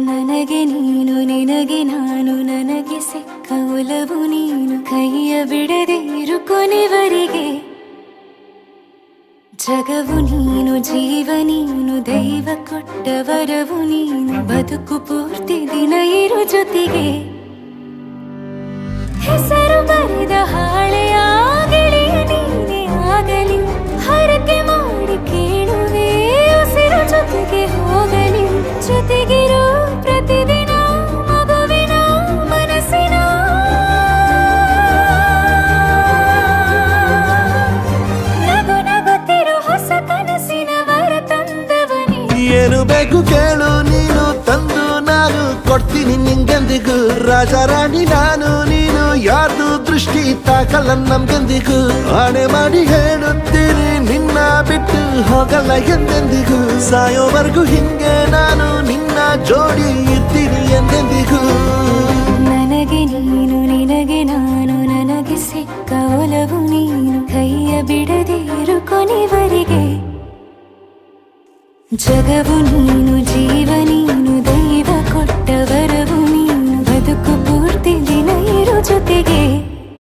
ನನಗೆ ನೀನು ನಿನಗೆ ನಾನು ನನಗೆ ಸಿಕ್ಕ ಒಲವು ನೀನು ಕೈಯ ಬಿಡದೆ ಇರು ಕೊನೆವರೆಗೆ ಜಗವು ನೀನು ಜೀವ ನೀನು ದೈವ ಕೊಟ್ಟ ವರವು ನೀನು ಬದುಕು ಪೂರ್ತಿ ದಿನ ಇರು ಜೊತೆಗೆ ಹೆಸರು ಬರೆದ ಹಾಳೆಯ ಗೆಳೆಯ ನೀನೇ ಆಗಲಿ ಹರಕೆ ಮಾಡಿ ಕೇಳುವೆ ಉಸಿರು ಜೊತೆಗೆ ಹೋಗಲಿ ಜೊತೆಗಿರೋ ಪ್ರತಿದಿನ ಮಗುವಿನ ಮನಸ್ಸಿನ ನಗು ನಗುತ್ತಿರೋ ಹೊಸ ಕನಸಿನ ವರ ತಂದವನೇ ಏನು ಬೇಕು ಕೇಳು ನೀನು ತಂದು ನಾನು ಕೊಡ್ತೀನಿ ನಿಂಗೆಂದಿಗೂ ರಾಜ ರಾಣಿ ನಾನು ನೀನು ಯಾರ್ದು ದೃಷ್ಟಿ ತಾಕಲ್ಲ ನಮ್ಗೆಂದಿಗೂ ಆಣೆ ಮಾಡಿ ಹೇಳುತ್ತೀನಿ ನಿನ್ನ ಬಿಟ್ಟು ಹೋಗಲ್ಲ ಎಂದೆಂದಿಗೂ ಸಾಯೋವರೆಗೂ ಹಿಂಗೆ ನಾನು ನಿನ್ನ ಜೋಡಿ ಇರ್ತೀನಿ ಎಂದೆಂದಿಗೂ ನನಗೆ ನೀನು ನಿನಗೆ ನಾನು ನನಗೆ ಸಿಕ್ಕ ಒಲವು ನೀನು ಕೈಯ ಬಿಡದೆ ಇರು ಕೊನೆವರೆಗೆ ಜಗವು ನೀನು ಜೀವ ನೀನು